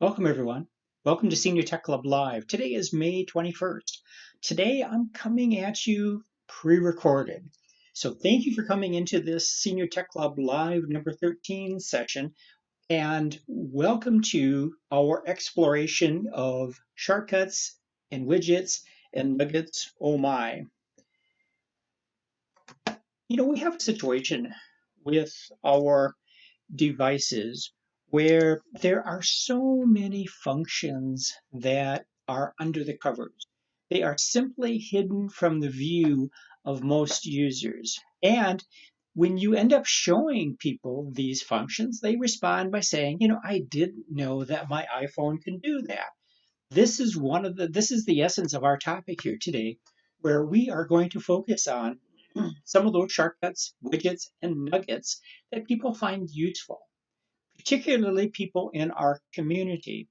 Welcome, everyone. Welcome to Senior Tech Club Live. Today is May 21st. Today I'm coming at you pre-recorded. So thank you for coming into this Senior Tech Club Live number 13 session, and welcome to our exploration of shortcuts and widgets and nuggets. Oh my. We have a situation with our devices where there are so many functions that are under the covers. They are simply hidden from the view of most users. And when you end up showing people these functions, they respond by saying, I didn't know that my iPhone can do that. This is the essence of our topic here today, where we are going to focus on some of those shortcuts, widgets, and nuggets that people find useful, particularly people in our community.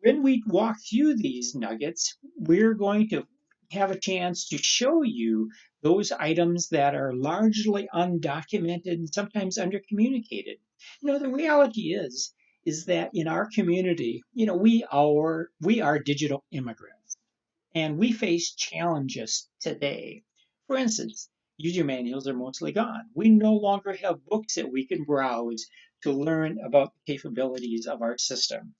When we walk through these nuggets, we're going to have a chance to show you those items that are largely undocumented and sometimes undercommunicated. The reality is that in our community, we are digital immigrants, and we face challenges today. For instance, user manuals are mostly gone. We no longer have books that we can browse to learn about the capabilities of our system.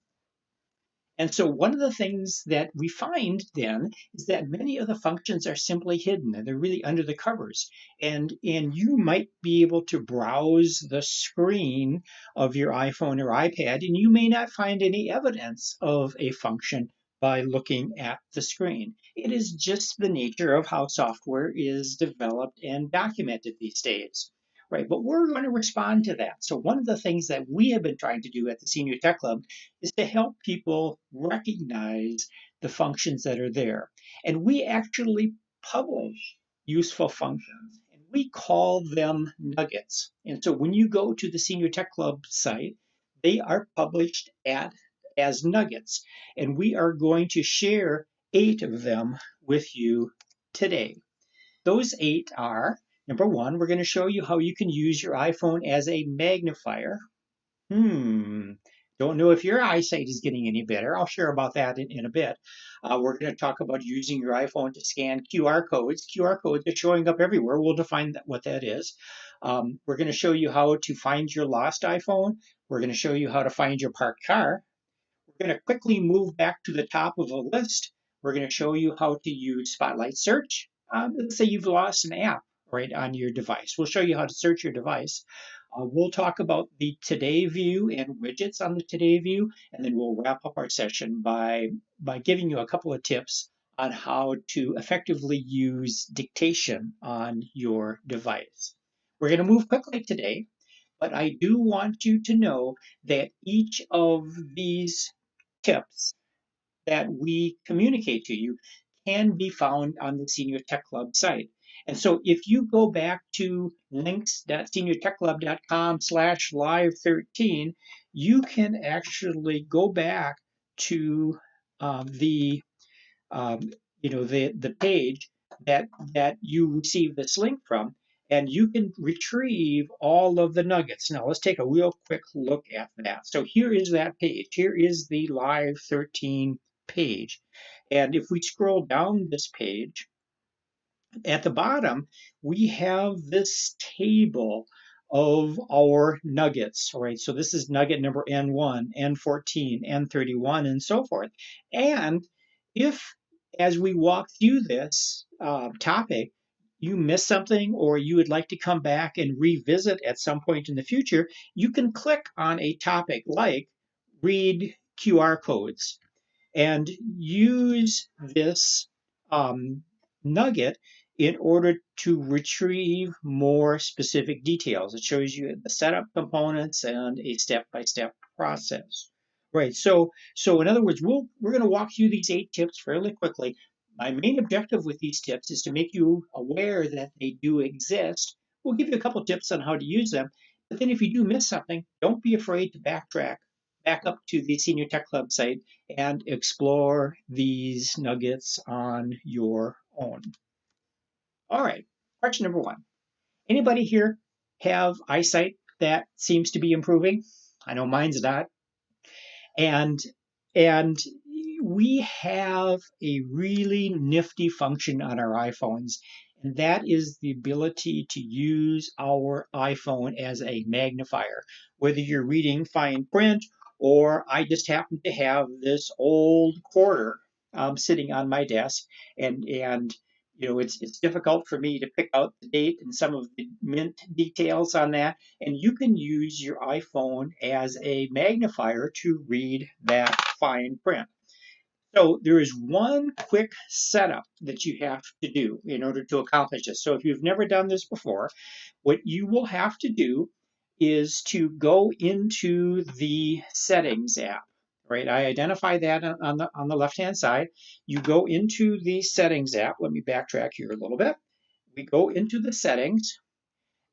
And so one of the things that we find then is that many of the functions are simply hidden and they're really under the covers. And you might be able to browse the screen of your iPhone or iPad, and you may not find any evidence of a function by looking at the screen. It is just the nature of how software is developed and documented these days. Right, but we're going to respond to that. So one of the things that we have been trying to do at the Senior Tech Club is to help people recognize the functions that are there. And we actually publish useful functions, and we call them nuggets. And so when you go to the Senior Tech Club site, they are published as nuggets. And we are going to share 8 of them with you today. Those 8 are: number 1, we're going to show you how you can use your iPhone as a magnifier. Don't know if your eyesight is getting any better. I'll share about that in a bit. We're going to talk about using your iPhone to scan QR codes. QR codes are showing up everywhere. We'll define what that is. We're going to show you how to find your lost iPhone. We're going to show you how to find your parked car. We're going to quickly move back to the top of a list. We're going to show you how to use Spotlight Search. Let's say you've lost an app right on your device. We'll show you how to search your device. We'll talk about the Today view and widgets on the Today view, and then we'll wrap up our session by giving you a couple of tips on how to effectively use Dictation on your device. We're going to move quickly today, but I do want you to know that each of these tips that we communicate to you can be found on the Senior Tech Club site. And so if you go back to links.seniortechclub.com/live13, you can actually go back to the the page that you received this link from, and you can retrieve all of the nuggets. Now let's take a real quick look at that. So here is that page. Here is the Live 13 page. And if we scroll down this page, at the bottom, we have this table of our nuggets, all right? So this is nugget number N1, N14, N31, and so forth. And if, as we walk through this topic, you miss something or you would like to come back and revisit at some point in the future, you can click on a topic like read QR codes and use this nugget in order to retrieve more specific details. It shows you the setup components and a step-by-step process. Right, so in other words, we're going to walk through these 8 tips fairly quickly. My main objective with these tips is to make you aware that they do exist. We'll give you a couple tips on how to use them, but then if you do miss something, don't be afraid to backtrack back up to the Senior Tech Club site and explore these nuggets on your own. All right, question number 1. Anybody here have eyesight that seems to be improving? I know mine's not. And and we have a really nifty function on our iPhones, and that is the ability to use our iPhone as a magnifier. Whether you're reading fine print, or I just happen to have this old quarter sitting on my desk, and it's difficult for me to pick out the date and some of the mint details on that, and you can use your iPhone as a magnifier to read that fine print. So there is one quick setup that you have to do in order to accomplish this. So if you've never done this before, what you will have to do is to go into the settings app. Right, I identify that on the left-hand side. You go into the settings app. Let me backtrack here a little bit. We go into the settings,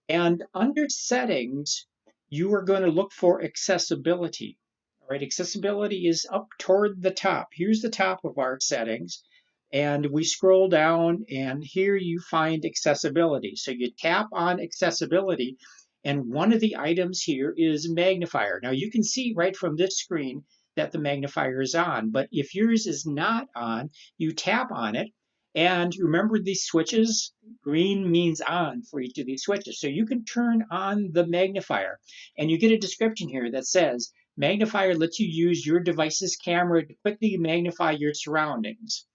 and under settings, you are going to look for accessibility. All right, accessibility is up toward the top. Here's the top of our settings. And we scroll down, and here you find accessibility. So you tap on accessibility, and one of the items here is magnifier. Now you can see right from this screen that the magnifier is on, but if yours is not on, you tap on it. And remember these switches? Green means on for each of these switches. So you can turn on the magnifier, and you get a description here that says, magnifier lets you use your device's camera to quickly magnify your surroundings.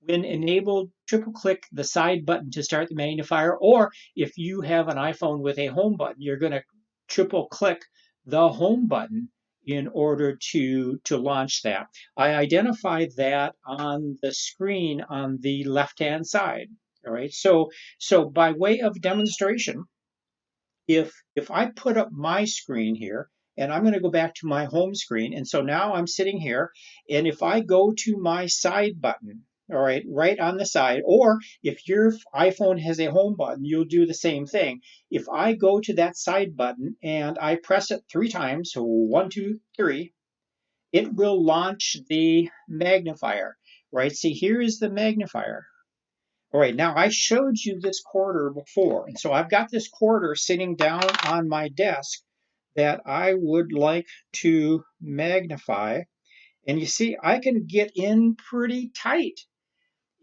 When enabled, triple click the side button to start the magnifier, or if you have an iPhone with a home button, you're going to triple click the home button in order to launch that. I identified that on the screen on the left-hand side. All right, so by way of demonstration, if I put up my screen here, and I'm going to go back to my home screen, and so now I'm sitting here, and if I go to my side button, all right, right on the side, or if your iPhone has a home button, you'll do the same thing. If I go to that side button and I press it 3 times, so 1, 2, 3, it will launch the magnifier, right? See, here is the magnifier. All right, now I showed you this quarter before, and so I've got this quarter sitting down on my desk that I would like to magnify. And you see, I can get in pretty tight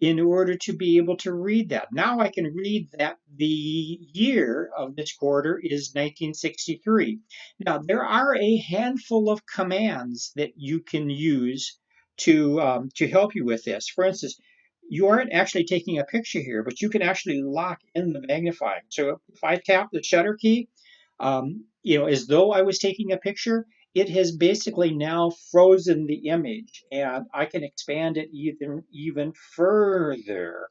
in order to be able to read that. Now I can read that the year of this quarter is 1963. Now there are a handful of commands that you can use to help you with this. For instance, you aren't actually taking a picture here, but you can actually lock in the magnifying. So if I tap the shutter key, as though I was taking a picture, it has basically now frozen the image, and I can expand it even further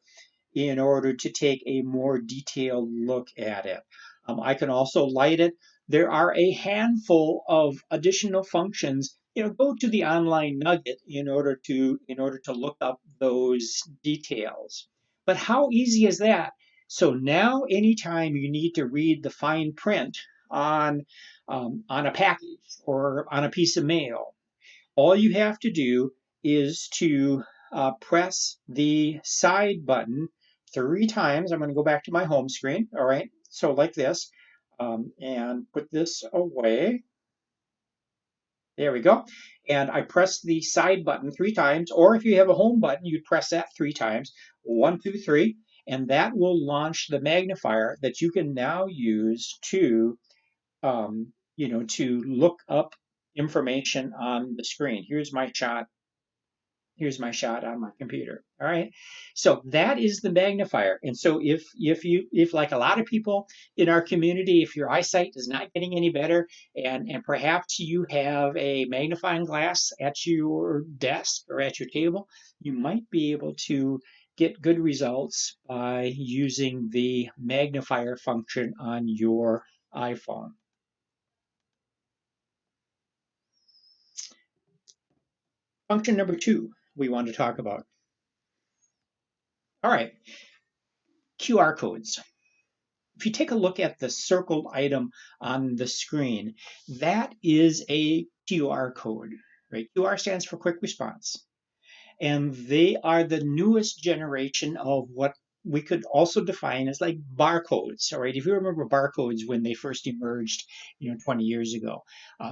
in order to take a more detailed look at it. I can also light it. There are a handful of additional functions. Go to the online Nugget in order to look up those details. But how easy is that? So now, anytime you need to read the fine print on a package or on a piece of mail, all you have to do is to press the side button 3 times. I'm going to go back to my home screen. All right, so like this, and put this away. There we go. And I press the side button 3 times, or if you have a home button, you press that 3 times, 1, 2, 3, and that will launch the magnifier that you can now use to look up information on the screen. Here's my shot. Here's my shot on my computer. All right. So that is the magnifier. And so if like a lot of people in our community, if your eyesight is not getting any better, and perhaps you have a magnifying glass at your desk or at your table, you might be able to get good results by using the magnifier function on your iPhone. Function number 2 we want to talk about. All right, QR codes. If you take a look at the circled item on the screen, that is a QR code, right? QR stands for quick response. And they are the newest generation of what we could also define as like barcodes. All right, if you remember barcodes when they first emerged, 20 years ago,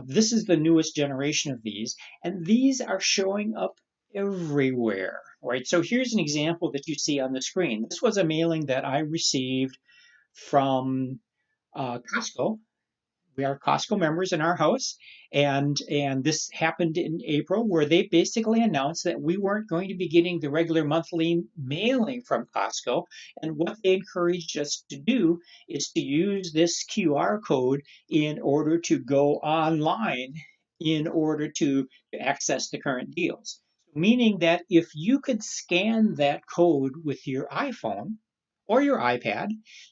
this is the newest generation of these, and these are showing up everywhere. Right, so here's an example that you see on the screen. This was a mailing that I received from Costco. We are Costco members in our house, and this happened in April, where they basically announced that we weren't going to be getting the regular monthly mailing from Costco, and what they encouraged us to do is to use this QR code in order to go online in order to access the current deals. Meaning that if you could scan that code with your iPhone or your iPad,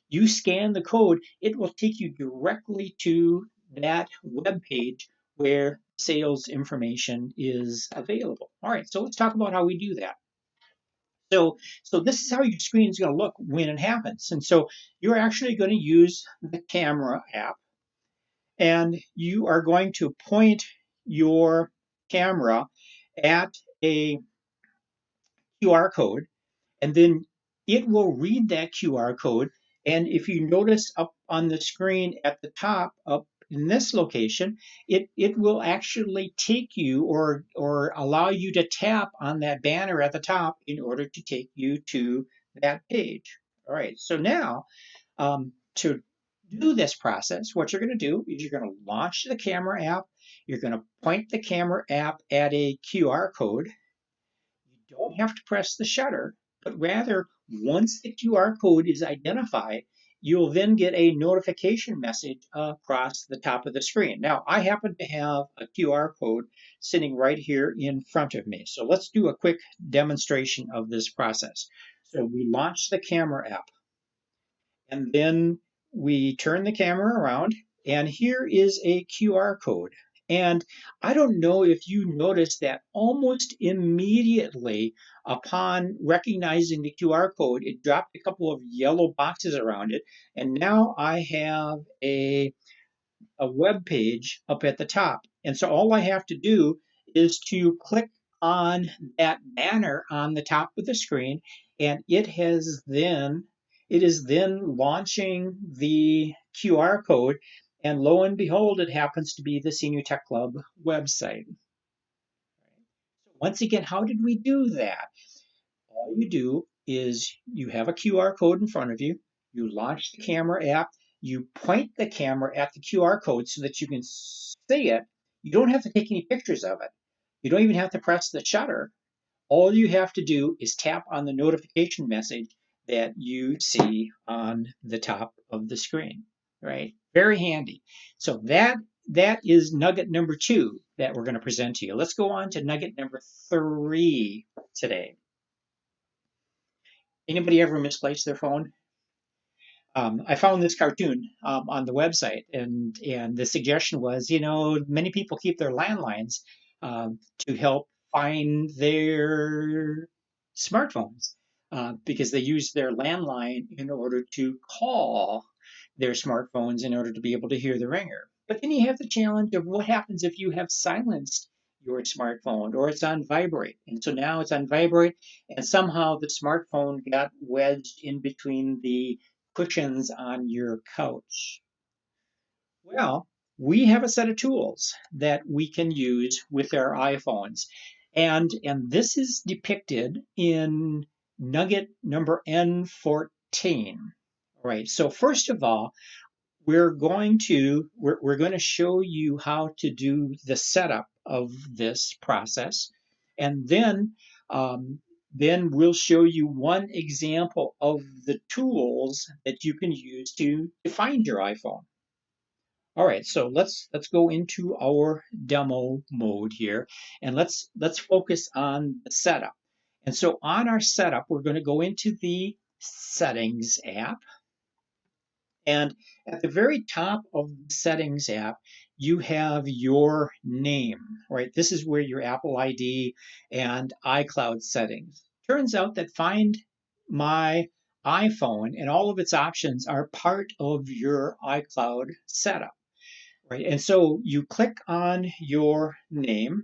you scan the code, it will take you directly to that web page where sales information is available. All right, so let's talk about how we do that. So this is how your screen is going to look when it happens. And so you're actually going to use the camera app, and you are going to point your camera at a QR code, and then it will read that QR code. And if you notice up on the screen at the top, up in this location, it will actually take you or allow you to tap on that banner at the top in order to take you to that page. All right, so now to do this process, what you're going to do is you're going to launch the camera app. You're going to point the camera app at a QR code. You don't have to press the shutter, but rather, once the QR code is identified, you'll then get a notification message across the top of the screen. Now, I happen to have a QR code sitting right here in front of me. So let's do a quick demonstration of this process. So we launch the camera app, and then we turn the camera around, and here is a QR code. And I don't know if you noticed that almost immediately upon recognizing the QR code, it dropped a couple of yellow boxes around it. And now I have a web page up at the top. And so all I have to do is to click on that banner on the top of the screen, and it is then launching the QR code, and lo and behold, it happens to be the Senior Tech Club website. Once again, how did we do that? All you do is you have a QR code in front of you, you launch the camera app, you point the camera at the QR code so that you can see it. You don't have to take any pictures of it. You don't even have to press the shutter. All you have to do is tap on the notification message that you see on the top of the screen, right? Very handy. So that is nugget number 2 that we're going to present to you. Let's go on to nugget number 3 today. Anybody ever misplaced their phone? I found this cartoon on the website, and the suggestion was, many people keep their landlines to help find their smartphones because they use their landline in order to call their smartphones in order to be able to hear the ringer. But then you have the challenge of what happens if you have silenced your smartphone or it's on vibrate. And so now it's on vibrate, and somehow the smartphone got wedged in between the cushions on your couch. Well, we have a set of tools that we can use with our iPhones. And this is depicted in Nugget number N14. All right, so first of all, we're going to show you how to do the setup of this process, and then we'll show you one example of the tools that you can use to find your iPhone. All right, so let's go into our demo mode here, and let's focus on the setup. And so on our setup, we're going to go into the Settings app. And at the very top of the Settings app, you have your name, right? This is where your Apple ID and iCloud settings. Turns out that Find My iPhone and all of its options are part of your iCloud setup, right? And so you click on your name,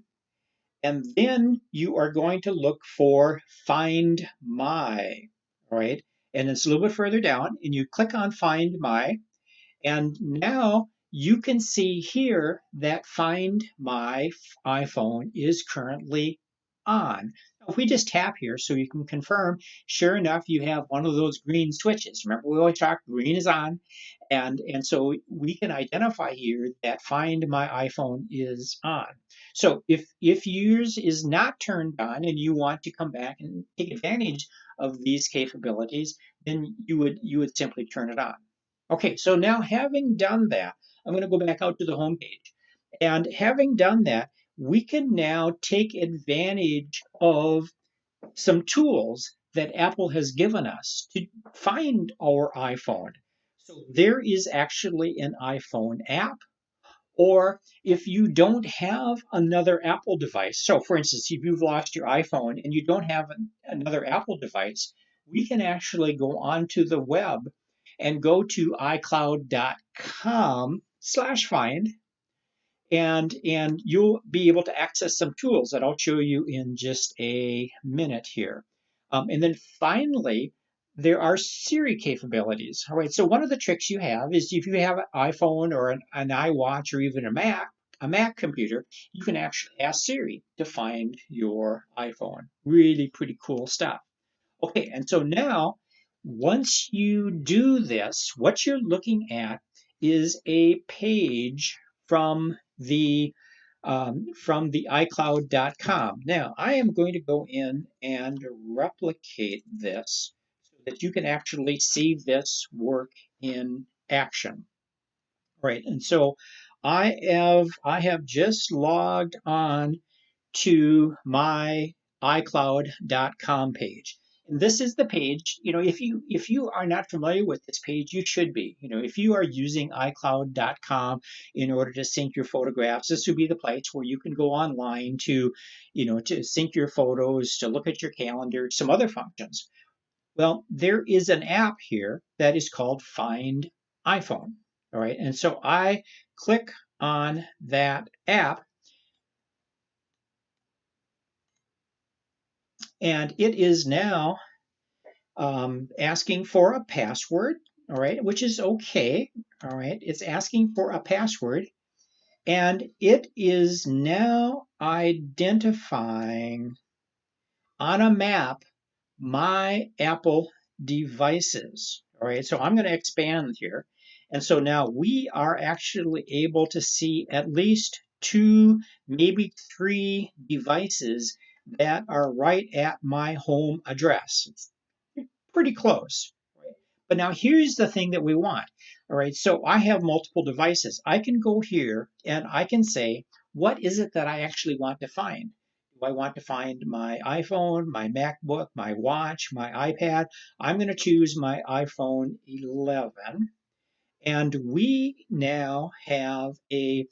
and then you are going to look for Find My, right? and it's a little bit further down, and you click on Find My, and now you can see here that Find My iPhone is currently on. If we just tap here so you can confirm, sure enough, you have one of those green switches. Remember, we always talk green is on. And so we can identify here that Find My iPhone is on. So if yours is not turned on and you want to come back and take advantage of these capabilities, then you would simply turn it on. Okay, so now having done that, I'm going to go back out to the home page. And having done that, we can now take advantage of some tools that Apple has given us to find our iPhone. So there is actually an iPhone app, or if you don't have another Apple device. So for instance, if you've lost your iPhone and you don't have another Apple device, we can actually go onto the web and go to icloud.com/find, and you'll be able to access some tools that I'll show you in just a minute here. And then finally, there are Siri capabilities. All right, so one of the tricks you have is if you have an iPhone or an iWatch or even a Mac computer, you can actually ask Siri to find your iPhone. Really pretty cool stuff. Okay, and so now, once you do this, what you're looking at is a page from the iCloud.com. Now, I am going to go in and replicate this so that you can actually see this work in action. Right, and so I have just logged on to my iCloud.com page. And this is the page, if you are not familiar with this page, you should be. If you are using iCloud.com in order to sync your photographs, this would be the place where you can go online to sync your photos, to look at your calendar, some other functions. Well, there is an app here that is called Find iPhone. All right, and so I click on that app, and it is now asking for a password, all right, which is okay. All right, it's asking for a password, and it is now identifying on a map my Apple devices. All right, so I'm going to expand here. And so now we are actually able to see at least two, maybe three devices that are right at my home address. It's pretty close. Right? But now here's the thing that we want. All right, so I have multiple devices. I can go here and I can say, what is it that I actually want to find? Do I want to find my iPhone, my MacBook, my watch, my iPad? I'm going to choose my iPhone 11. And we now have a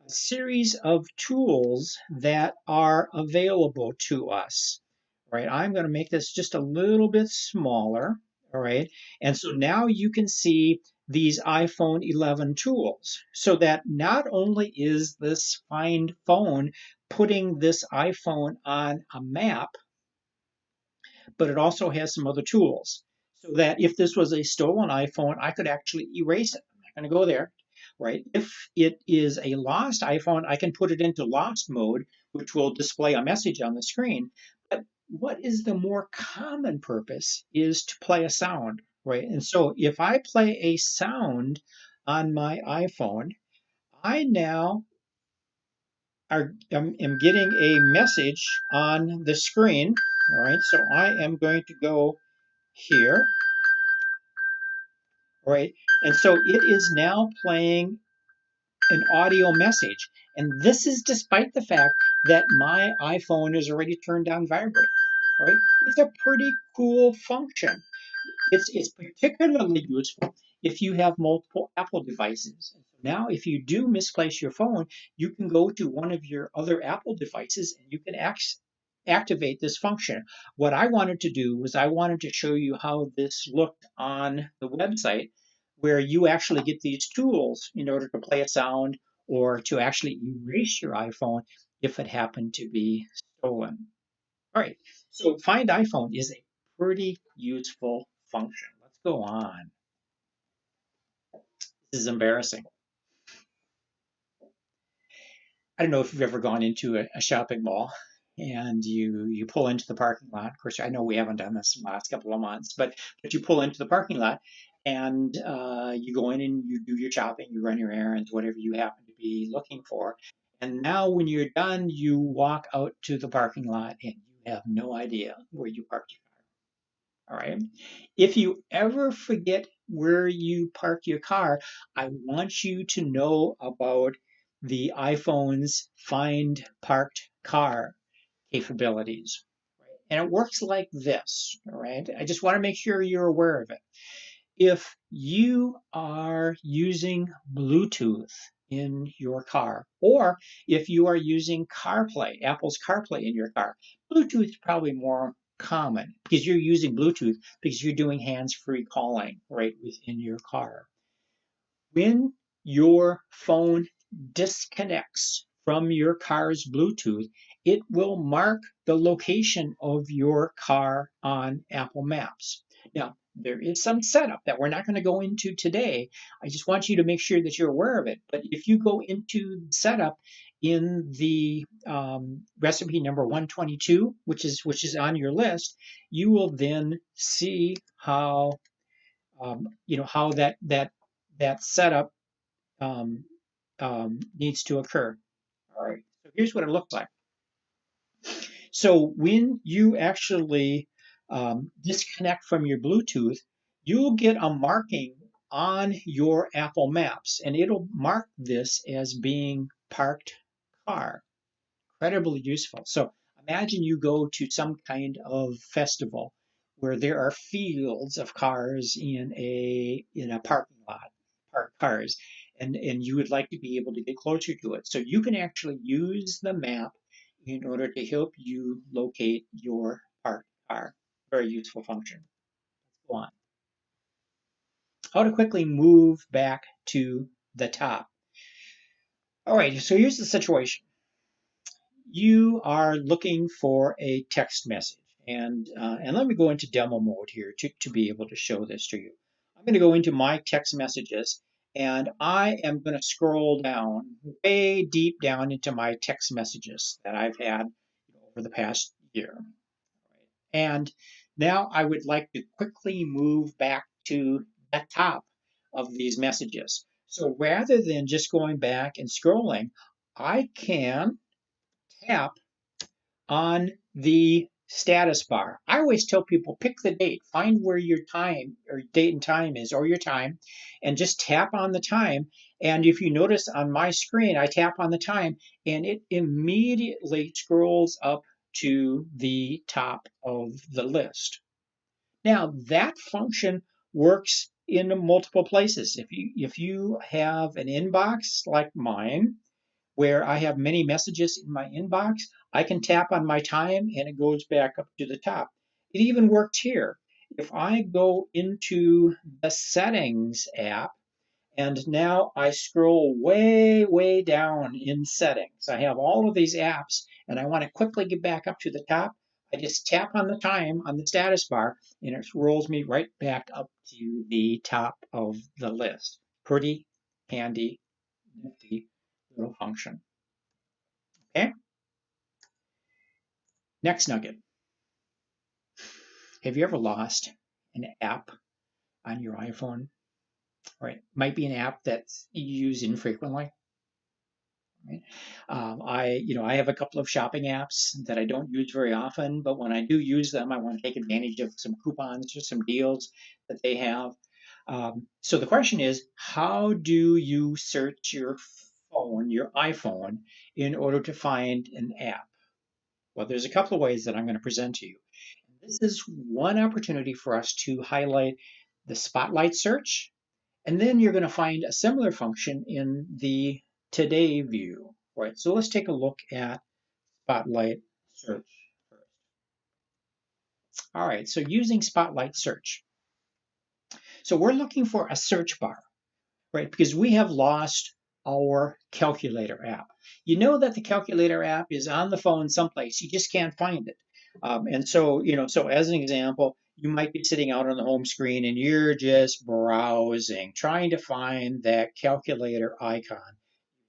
series of tools that are available to us. All right, I'm going to make this just a little bit smaller. All right, and so now you can see these iPhone 11 tools, so that not only is this Find Phone putting this iPhone on a map, but it also has some other tools. So that if this was a stolen iPhone, I could actually erase it. I'm not going to go there, right? If it is a lost iPhone, I can put it into lost mode, which will display a message on the screen. But what is the more common purpose is to play a sound, right? And so if I play a sound on my iPhone, I now am getting a message on the screen. All right, so I am going to go here, right? And so it is now playing an audio message. And this is despite the fact that my iPhone is already turned on vibrate, right? It's a pretty cool function. It's particularly useful if you have multiple Apple devices. Now, if you do misplace your phone, you can go to one of your other Apple devices and you can activate this function. What I wanted to do was I wanted to show you how this looked on the website, where you actually get these tools in order to play a sound or to actually erase your iPhone if it happened to be stolen. All right, so Find iPhone is a pretty useful function. Let's go on. This is embarrassing. I don't know if you've ever gone into a shopping mall and you pull into the parking lot. Of course, I know we haven't done this in the last couple of months, but you pull into the parking lot and you go in and you do your shopping, you run your errands, whatever you happen to be looking for. And now when you're done, you walk out to the parking lot and you have no idea where you parked your car. All right. If you ever forget where you park your car, I want you to know about the iPhone's Find Parked Car capabilities. And it works like this, all right? I just want to make sure you're aware of it. If you are using Bluetooth in your car, or if you are using CarPlay, Apple's CarPlay in your car, Bluetooth is probably more common because you're using Bluetooth because you're doing hands-free calling right within your car. When your phone disconnects from your car's Bluetooth, it will mark the location of your car on Apple Maps. Now, there is some setup that we're not going to go into today. I just want you to make sure that you're aware of it. But if you go into setup in the recipe number 122, which is on your list, you will then see how how that setup needs to occur. All right, so here's what it looks like. So when you actually disconnect from your Bluetooth, you'll get a marking on your Apple Maps, and it'll mark this as being parked car. Incredibly useful. So imagine you go to some kind of festival where there are fields of cars in a parking lot, parked cars, and you would like to be able to get closer to it. So you can actually use the map in order to help you locate your parked car. Very useful function. Go on. How to quickly move back to the top. All right, so here's the situation. You are looking for a text message. And let me go into demo mode here to be able to show this to you. I'm going to go into my text messages, and I am going to scroll down, way deep down into my text messages that I've had over the past year. And now I would like to quickly move back to the top of these messages. So rather than just going back and scrolling, I can tap on the status bar. I always tell people pick the date, find where your time or date and time is or your time, and just tap on the time. And if you notice on my screen, I tap on the time and it immediately scrolls up to the top of the list. Now that function works in multiple places. If you have an inbox like mine, where I have many messages in my inbox, I can tap on my time and it goes back up to the top. It even worked here. If I go into the settings app and now I scroll way, way down in settings, I have all of these apps and I want to quickly get back up to the top. I just tap on the time on the status bar and it rolls me right back up to the top of the list. Pretty handy, nifty little function. Okay. Next nugget. Have you ever lost an app on your iPhone? Right. Might be an app that you use infrequently. Right? I have a couple of shopping apps that I don't use very often, but when I do use them, I want to take advantage of some coupons or some deals that they have. So the question is, how do you search your phone, your iPhone, in order to find an app? Well, there's a couple of ways that I'm going to present to you. This is one opportunity for us to highlight the spotlight search, and then you're going to find a similar function in the today view. Right, so let's take a look at spotlight search first. All right, so using spotlight search. So we're looking for a search bar, right? Because we have lost our calculator app. You know that the calculator app is on the phone someplace, you just can't find it. And so, so as an example, you might be sitting out on the home screen and you're just browsing, trying to find that calculator icon.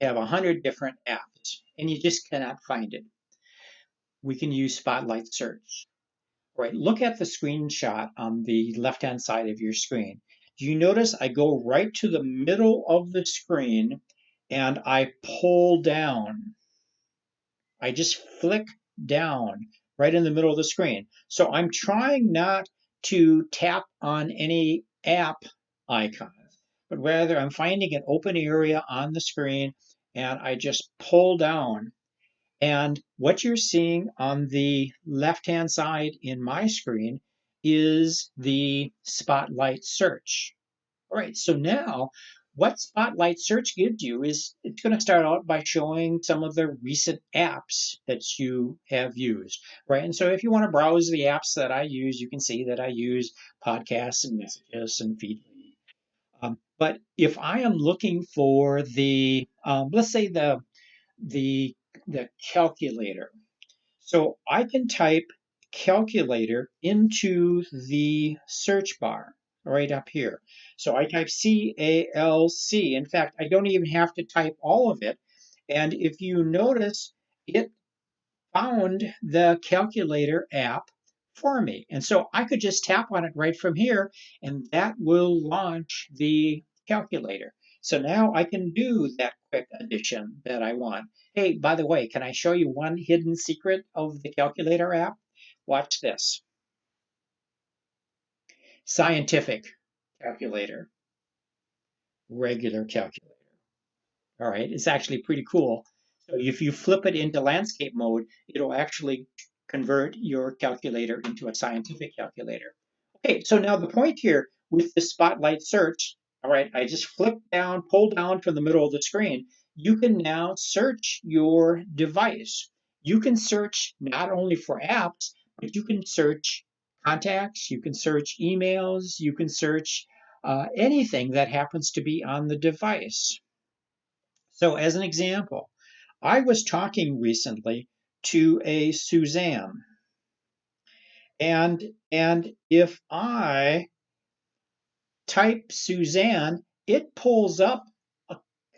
You have 100 different apps and you just cannot find it. We can use Spotlight Search. Right, look at the screenshot on the left-hand side of your screen. Do you notice I go right to the middle of the screen and I pull down? I just flick down right in the middle of the screen. So I'm trying not to tap on any app icons, but rather I'm finding an open area on the screen and I just pull down. And what you're seeing on the left-hand side in my screen is the Spotlight Search. All right, so now what Spotlight Search gives you is it's going to start out by showing some of the recent apps that you have used, right? And so if you want to browse the apps that I use, you can see that I use podcasts and messages and Feedly. But if I am looking for the, let's say the the calculator. So I can type calculator into the search bar right up here. So I type CALC. In fact, I don't even have to type all of it. And if you notice, it found the calculator app for me. And so I could just tap on it right from here, and that will launch the calculator. So now I can do that quick addition that I want. Hey, by the way, can I show you one hidden secret of the calculator app? Watch this. Scientific calculator, regular calculator. All right, it's actually pretty cool. So if you flip it into landscape mode, it'll actually convert your calculator into a scientific calculator. Okay, so now the point here with the Spotlight Search, all right, I just flip down, pull down from the middle of the screen. You can now search your device. You can search not only for apps, but you can search contacts, you can search emails, you can search anything that happens to be on the device. So as an example, I was talking recently to a Suzanne, and if I type Suzanne, it pulls up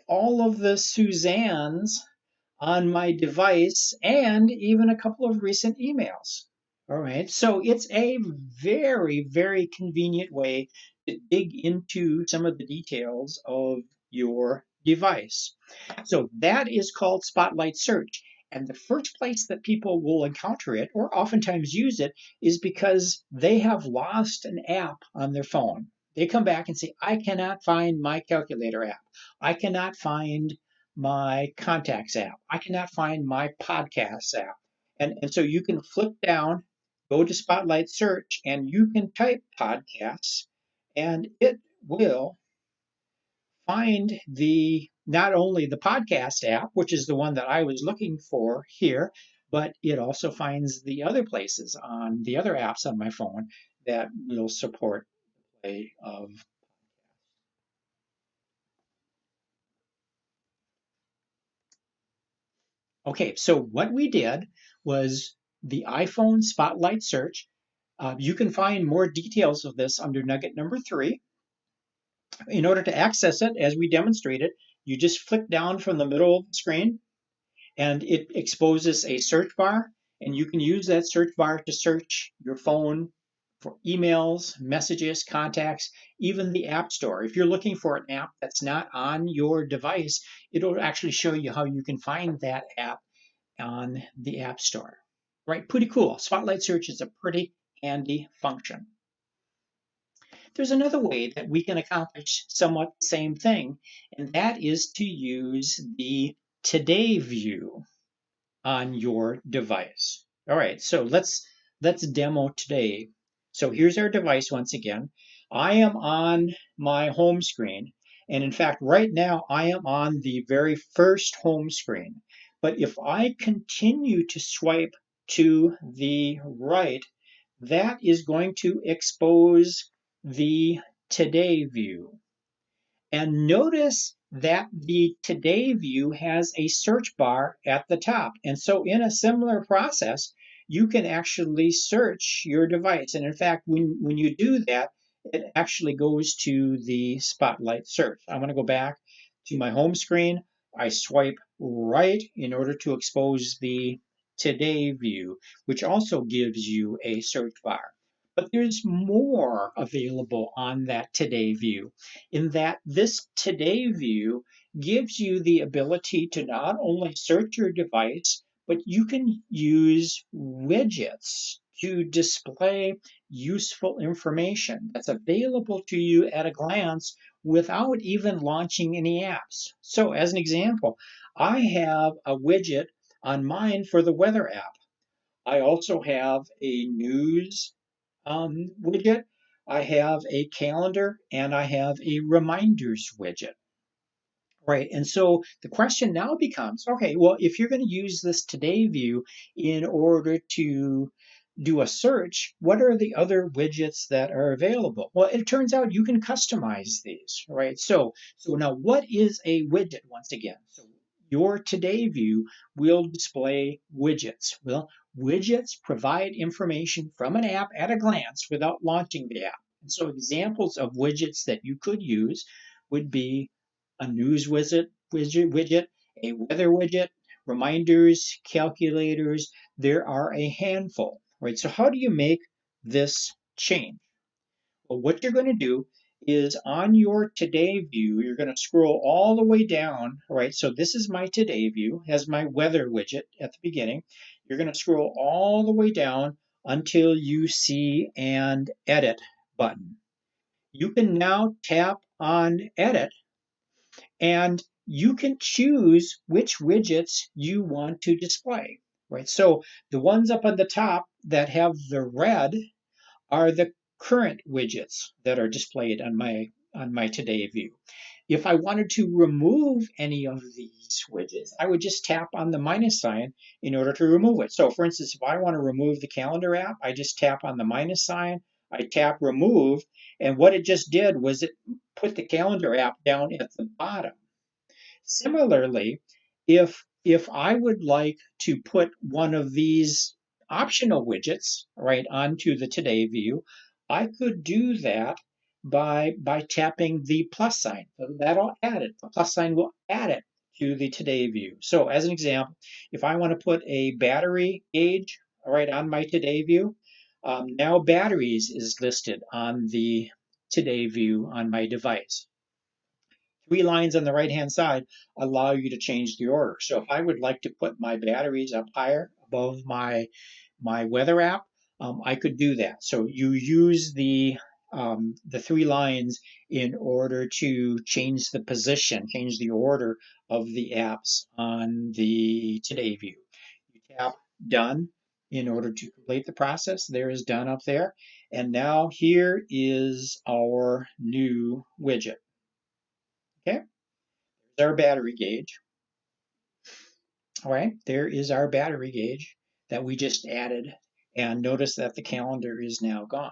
all of the Suzannes on my device and even a couple of recent emails. All right, so it's a very, very convenient way to dig into some of the details of your device. So that is called Spotlight Search. And the first place that people will encounter it, or oftentimes use it, is because they have lost an app on their phone. They come back and say, I cannot find my calculator app. I cannot find my contacts app. I cannot find my podcasts app. And so you can flip down, go to Spotlight Search, and you can type podcasts, and it will find the not only the podcast app, which is the one that I was looking for here, but it also finds the other places on the other apps on my phone that will support play of. Okay, so what we did was the iPhone Spotlight Search. You can find more details of this under Nugget number 3. In order to access it, as we demonstrated, you just flick down from the middle of the screen and it exposes a search bar, and you can use that search bar to search your phone for emails, messages, contacts, even the App Store. If you're looking for an app that's not on your device, it'll actually show you how you can find that app on the App Store. Right, pretty cool. Spotlight Search is a pretty handy function. There's another way that we can accomplish somewhat the same thing, and that is to use the Today view on your device. All right, so let's demo today. So here's our device once again. I am on my home screen, and in fact, right now I am on the very first home screen. But if I continue to swipe to the right, that is going to expose the Today view. And notice that the Today view has a search bar at the top. And so in a similar process, you can actually search your device. And in fact, when you do that, it actually goes to the Spotlight search. I'm going to go back to my home screen. I swipe right in order to expose the Today view, which also gives you a search bar. But there's more available on that Today view, in that this Today view gives you the ability to not only search your device, but you can use widgets to display useful information that's available to you at a glance without even launching any apps. So as an example, I have a widget on mine for the weather app. I also have a news widget. I have a calendar and I have a reminders widget. Right. And so the question now becomes, okay, well, if you're going to use this Today view in order to do a search, what are the other widgets that are available? Well, it turns out you can customize these, right? So now what is a widget once again? So your Today view will display widgets. Well, widgets provide information from an app at a glance without launching the app. And so examples of widgets that you could use would be a news widget, a weather widget, reminders, calculators. There are a handful, right? So how do you make this change? Well, what you're going to do is on your Today view, you're going to scroll all the way down, right? So this is my Today view, has my weather widget at the beginning. You're going to scroll all the way down until you see an Edit button. You can now tap on Edit and you can choose which widgets you want to display, right? So the ones up on the top that have the red are the current widgets that are displayed on my Today view. If I wanted to remove any of these widgets, I would just tap on the minus sign in order to remove it. So for instance, if I want to remove the calendar app, I just tap on the minus sign, I tap remove, and what it just did was it put the calendar app down at the bottom. Similarly, if I would like to put one of these optional widgets right onto the Today view, I could do that by tapping the plus sign. So that'll add it. The plus sign will add it to the Today view. So as an example, if I want to put a battery gauge right on my Today view, now batteries is listed on the Today view on my device. 3 lines on the right-hand side allow you to change the order. So if I would like to put my batteries up higher above my weather app, I could do that. So you use the 3 lines in order to change the position, change the order of the apps on the Today view. You tap Done in order to complete the process. There is Done up there. And now here is our new widget. Okay. Our battery gauge. All right, there is our battery gauge that we just added, and notice that the calendar is now gone.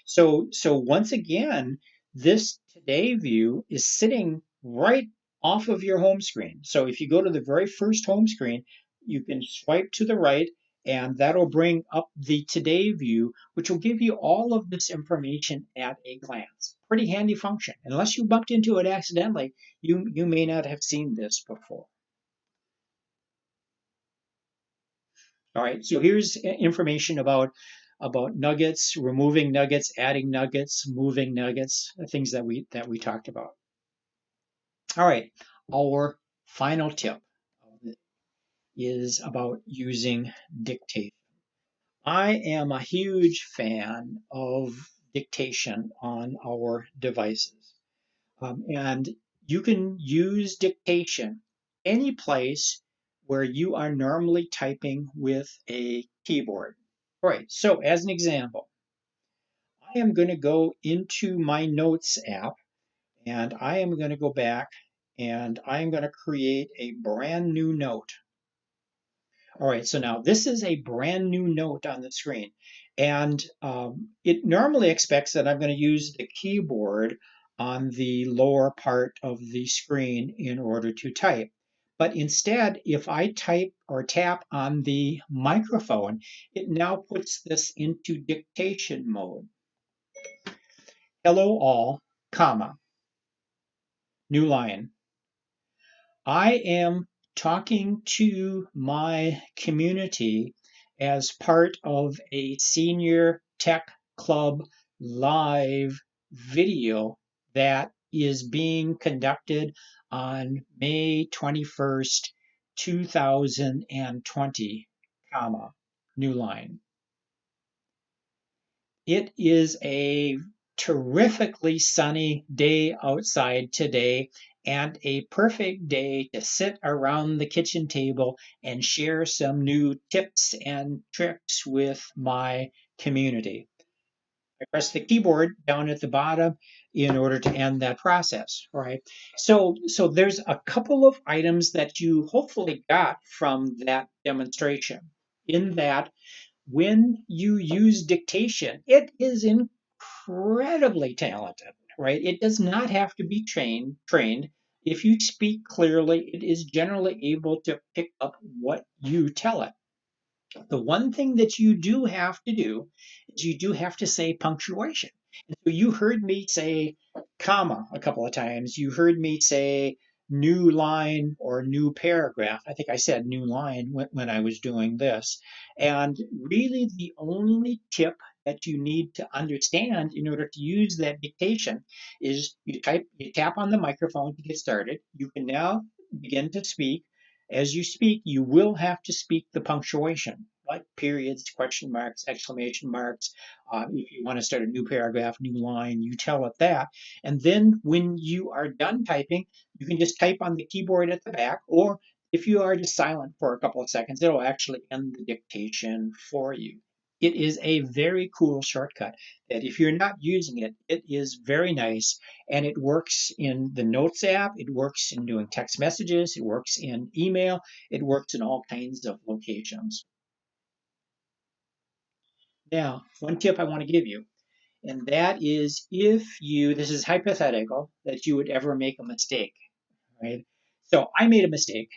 So once again, this Today view is sitting right off of your home screen. So if you go to the very first home screen, you can swipe to the right, and that'll bring up the Today view, which will give you all of this information at a glance. Pretty handy function. Unless you bumped into it accidentally, you may not have seen this before. All right, so here's information about nuggets, removing nuggets, adding nuggets, moving nuggets, things that we talked about. All right, our final tip is about using Dictation. I am a huge fan of Dictation on our devices. And you can use Dictation any place where you are normally typing with a keyboard. All right, so as an example, I am going to go into my Notes app and I am going to go back and I am going to create a brand new note. All right, so now this is a brand new note on the screen, and it normally expects that I'm going to use the keyboard on the lower part of the screen in order to type. But instead, if I type or tap on the microphone, it now puts this into dictation mode. Hello all, comma, new line. I am talking to my community as part of a senior tech club live video that is being conducted on May 21st, 2020, comma, new line. It is a terrifically sunny day outside today and a perfect day to sit around the kitchen table and share some new tips and tricks with my community. I press the keyboard down at the bottom in order to end that process, right? So there's a couple of items that you hopefully got from that demonstration. In that, when you use dictation, it is incredibly talented, right? It does not have to be trained. If you speak clearly, it is generally able to pick up what you tell it. The one thing that you do have to do is you do have to say punctuation. And so you heard me say comma a couple of times. You heard me say new line or new paragraph. I think I said new line when I was doing this. And really, the only tip that you need to understand in order to use that dictation is you tap on the microphone to get started. You can now begin to speak. As you speak, you will have to speak the punctuation, like periods, question marks, exclamation marks. If you want to start a new paragraph, new line, you tell it that. And then when you are done typing, you can just type on the keyboard at the back, or if you are just silent for a couple of seconds, it'll actually end the dictation for you. It is a very cool shortcut that if you're not using it, it is very nice, and it works in the Notes app, it works in doing text messages, it works in email, it works in all kinds of locations. Now, one tip I want to give you, and that is if you, this is hypothetical, that you would ever make a mistake, right? So I made a mistake,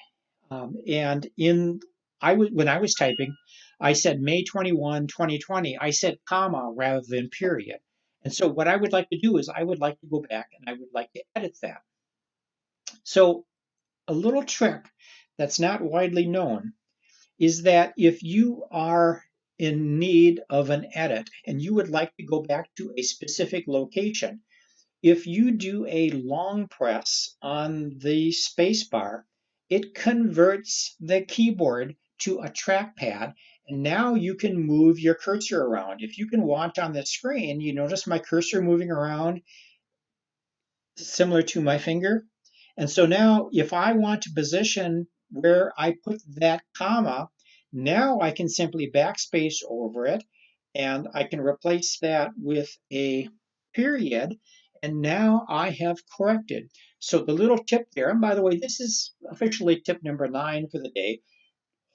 and when I was typing, I said May 21, 2020. I said comma rather than period. And so what I would like to do is I would like to go back and I would like to edit that. So a little trick that's not widely known is that if you are in need of an edit and you would like to go back to a specific location, if you do a long press on the spacebar, it converts the keyboard to a trackpad, and now you can move your cursor around. If you can watch on the screen, you notice my cursor moving around similar to my finger. And so now if I want to position where I put that comma, now I can simply backspace over it and I can replace that with a period. And now I have corrected. So the little tip there, and by the way, this is officially tip number 9 for the day.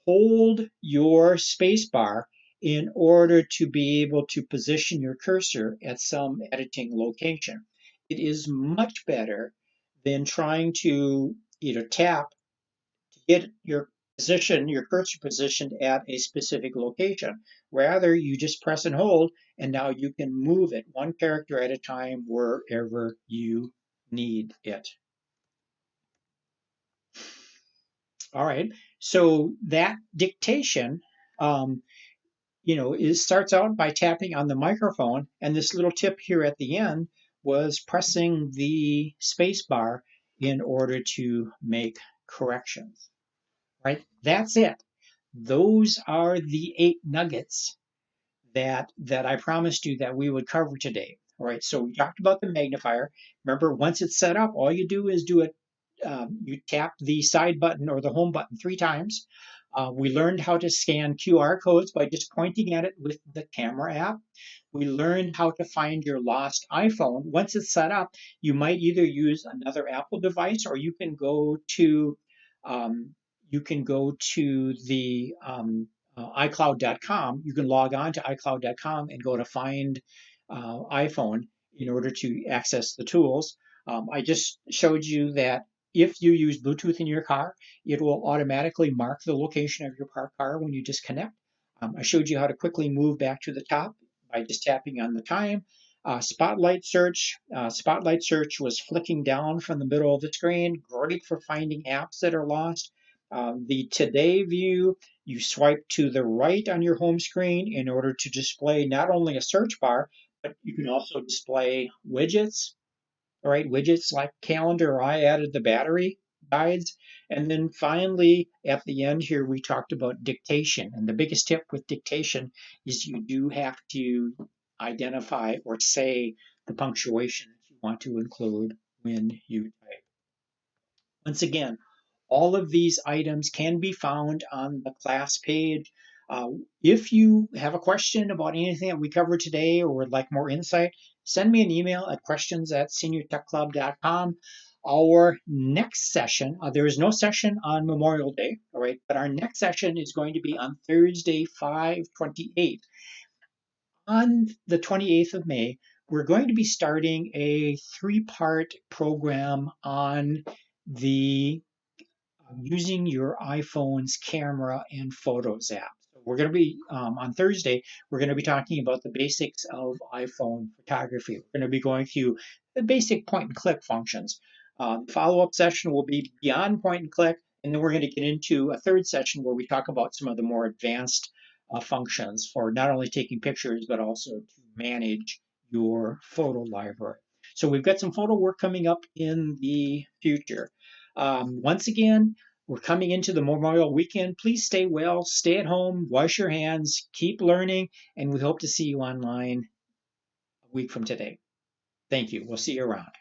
Hold your space bar in order to be able to position your cursor at some editing location. It is much better than trying to tap to get your cursor positioned at a specific location. Rather, you just press and hold, and now you can move it one character at a time wherever you need it. All right, so that dictation, it starts out by tapping on the microphone, and this little tip here at the end was pressing the space bar in order to make corrections. Right? That's it. Those are the 8 nuggets that I promised you that we would cover today. All right, so we talked about the magnifier. Remember, once it's set up, all you do is you tap the side button or the home button 3 times. We learned how to scan QR codes by just pointing at it with the camera app. We learned how to find your lost iPhone. Once it's set up, you might either use another Apple device or you can go to the iCloud.com. You can log on to iCloud.com and go to find iPhone in order to access the tools. I just showed you that if you use Bluetooth in your car, it will automatically mark the location of your parked car when you disconnect. I showed you how to quickly move back to the top by just tapping on the time. Spotlight search. Spotlight search was flicking down from the middle of the screen. Great for finding apps that are lost. The Today view, you swipe to the right on your home screen in order to display not only a search bar, but you can also display widgets. All right, widgets like calendar. I added the battery guides. And then finally, at the end here, we talked about dictation. And the biggest tip with dictation is you do have to identify or say the punctuation that you want to include when you type. Once again, all of these items can be found on the class page. If you have a question about anything that we covered today or would like more insight, send me an email at questions@seniortechclub.com. Our next session, there is no session on Memorial Day, all right, but our next session is going to be on Thursday, 5/28. On the 28th of May, we're going to be starting a 3-part program on the using your iPhone's camera and photos app. So we're going to be on Thursday, we're going to be talking about the basics of iPhone photography. We're going to be going through the basic point and click functions. The follow-up session will be beyond point and click, and then we're going to get into a third session where we talk about some of the more advanced functions for not only taking pictures, but also to manage your photo library. So we've got some photo work coming up in the future. Once again, we're coming into the Memorial Weekend. Please stay well, stay at home, wash your hands, keep learning, and we hope to see you online a week from today. Thank you. We'll see you around.